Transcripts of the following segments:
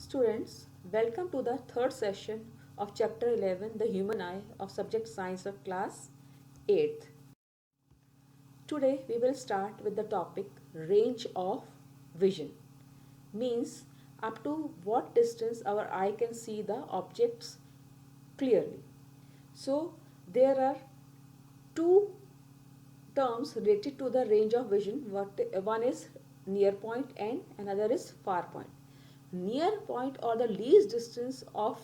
Students, welcome to the third session of Chapter 11, The Human Eye of Subject Science of Class 8th. Today we will start with the topic range of vision. Means up to what distance our eye can see the objects clearly. So there are two terms related to the range of vision. One is near point and another is far point. Near point or the least distance of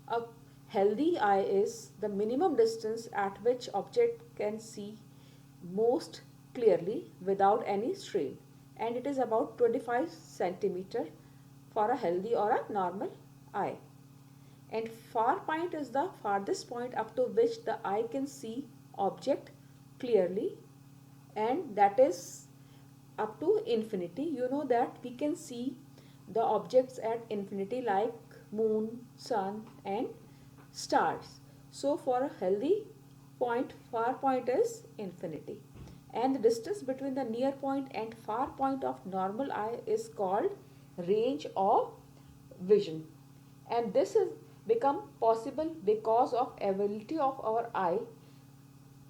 a healthy eye is the minimum distance at which object can see most clearly without any strain, and it is about 25 centimeter for a healthy or a normal eye. And far point is the farthest point up to which the eye can see object clearly, and that is up to infinity. You know that we can see the objects at infinity like moon, sun and stars. So for a healthy point, far point is infinity, and the distance between the near point and far point of normal eye is called range of vision. And this is become possible because of ability of our eye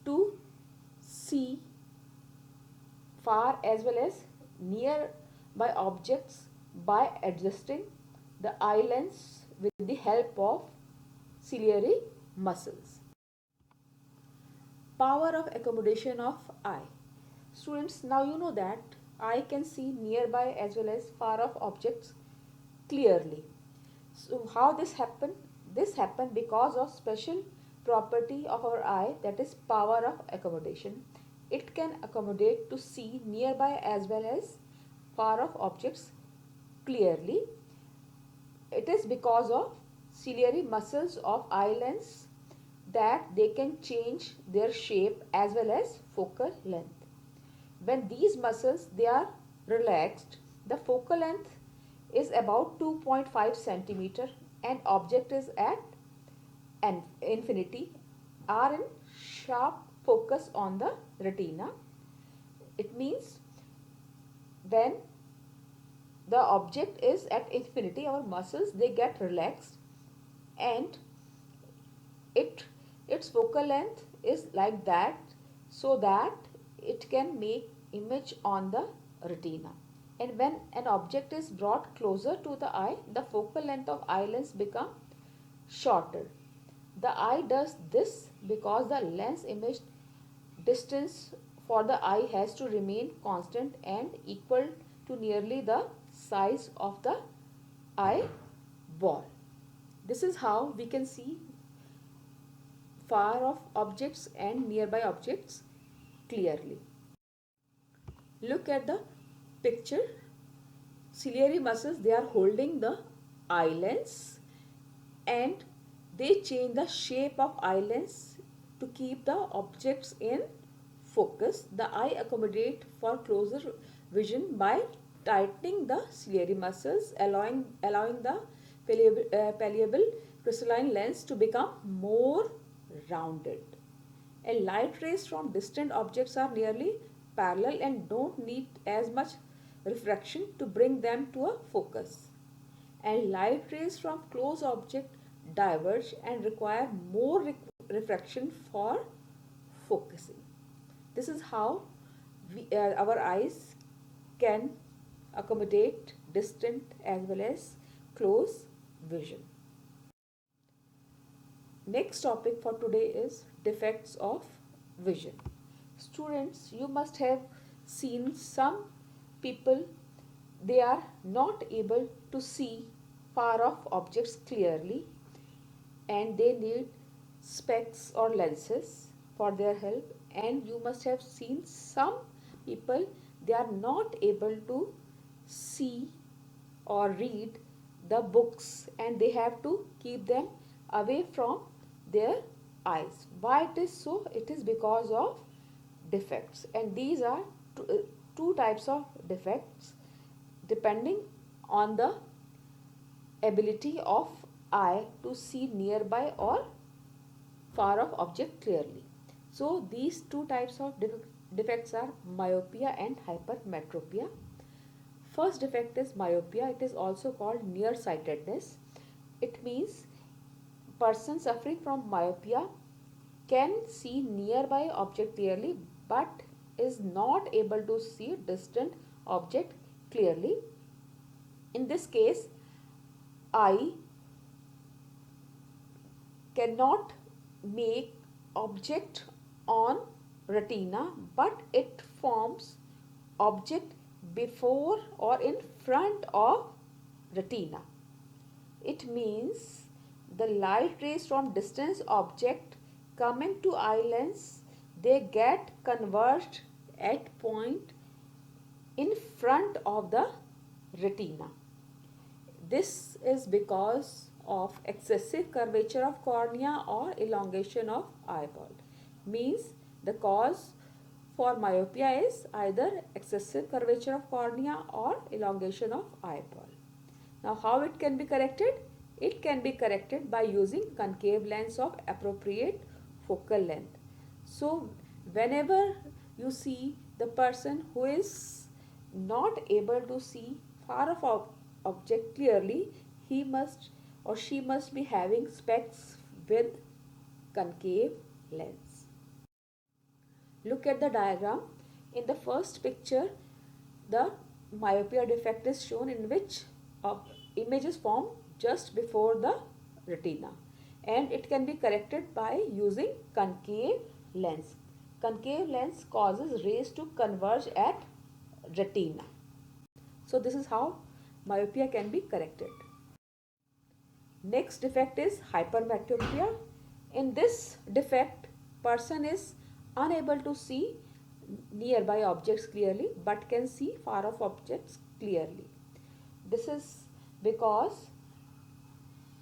to see far as well as near by objects by adjusting the eye lens with the help of ciliary muscles. Power of accommodation of eye. Students, now you know that eye can see nearby as well as far off objects clearly. So how this happened? This happened because of special property of our eye, that is power of accommodation. It can accommodate to see nearby as well as far off objects clearly. It is because of ciliary muscles of eye lens that they can change their shape as well as focal length. When these muscles they are relaxed, the focal length is about 2.5 centimeter and object is at an infinity are in sharp focus on the retina. It means when the object is at infinity, our muscles they get relaxed and its focal length is like that, so that it can make image on the retina. And when an object is brought closer to the eye, the focal length of eye lens become shorter. The eye does this because the lens image distance for the eye has to remain constant and equal to nearly the size of the eye ball. This is how we can see far off objects and nearby objects clearly. Look at the picture. Ciliary muscles they are holding the eye lens and they change the shape of eye lens to keep the objects in focus. The eye accommodate for closer vision by tightening the ciliary muscles, allowing the palpable crystalline lens to become more rounded. And light rays from distant objects are nearly parallel and don't need as much refraction to bring them to a focus. And light rays from close object diverge and require more refraction for focusing. This is how our eyes can accommodate distant as well as close vision. Next topic for today is defects of vision. Students, you must have seen some people they are not able to see far off objects clearly and they need specs or lenses for their help. And you must have seen some people they are not able to see or read the books and they have to keep them away from their eyes. Why it is so? It is because of defects, and these are two types of defects depending on the ability of eye to see nearby or far off object clearly. So these two types of defects are myopia and hypermetropia. first defect is myopia. It is also called nearsightedness. It means person suffering from myopia can see nearby object clearly but is not able to see distant object clearly. In this case, eye cannot make object on retina, but it forms object before or in front of retina. It means the light rays from distant object coming to eye lens, they get converged at point in front of the retina. This is because of excessive curvature of cornea or elongation of eyeball. Means the cause for myopia is either excessive curvature of cornea or elongation of eyeball. Now how it can be corrected? It can be corrected by using concave lens of appropriate focal length. So whenever you see the person who is not able to see far off object clearly, he must or she must be having specs with concave lens. Look at the diagram. In the first picture, the myopia defect is shown in which image is formed just before the retina, and it can be corrected by using concave lens. Concave lens causes rays to converge at retina. So this is how myopia can be corrected. Next defect is hypermetropia. In this defect, person is unable to see nearby objects clearly but can see far off objects clearly. This is because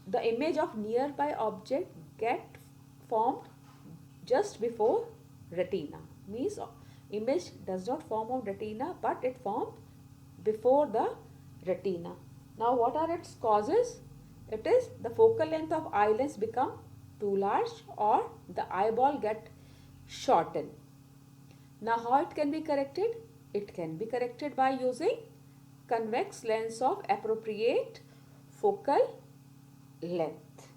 the image of nearby object get formed just before retina. Means image does not form on retina but it formed before the retina. Now what are its causes? It is the focal length of eye lens become too large or the eyeball get shortened. Now how it can be corrected? It can be corrected by using convex lens of appropriate focal length.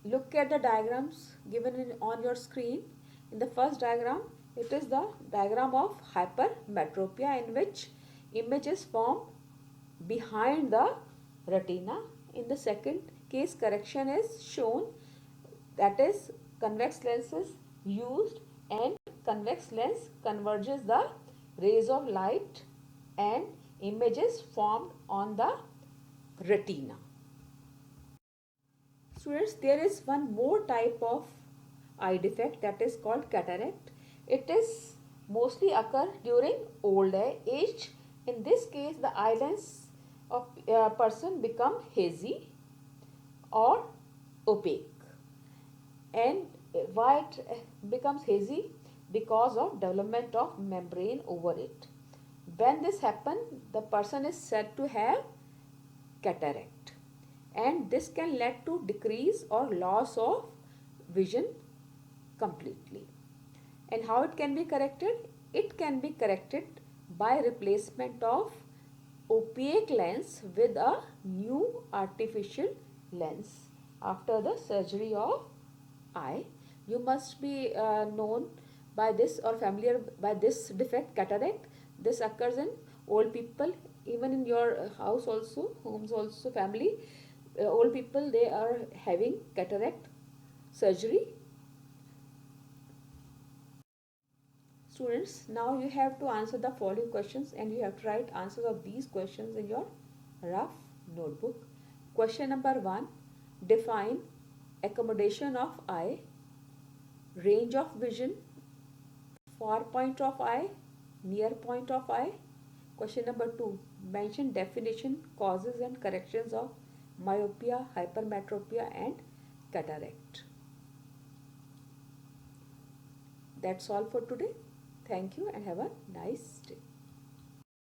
Look at the diagrams given on your screen. In the first diagram, it is the diagram of hypermetropia in which image is formed behind the retina. In the second case, correction is shown, that is convex lens is used and convex lens converges the rays of light and image is formed on the retina. Students, there is one more type of eye defect, that is called cataract. It is mostly occur during old age. In this case, the eye lens of a person become hazy or opaque. And why it becomes hazy? Because of development of membrane over it. When this happens, the person is said to have cataract, and this can lead to decrease or loss of vision completely. And how it can be corrected? It can be corrected by replacement of opaque lens with a new artificial lens after the surgery of eye. You must be known by this or familiar by this defect, cataract. This occurs in old people, even in your house also, homes also, family. Old people, they are having cataract surgery. Students, now you have to answer the following questions and you have to write answers of these questions in your rough notebook. Question number 1. Define accommodation of eye, range of vision, far point of eye, near point of eye. Question number 2. Mention definition, causes and corrections of myopia, hypermetropia and cataract. That's all for today. Thank you and have a nice day.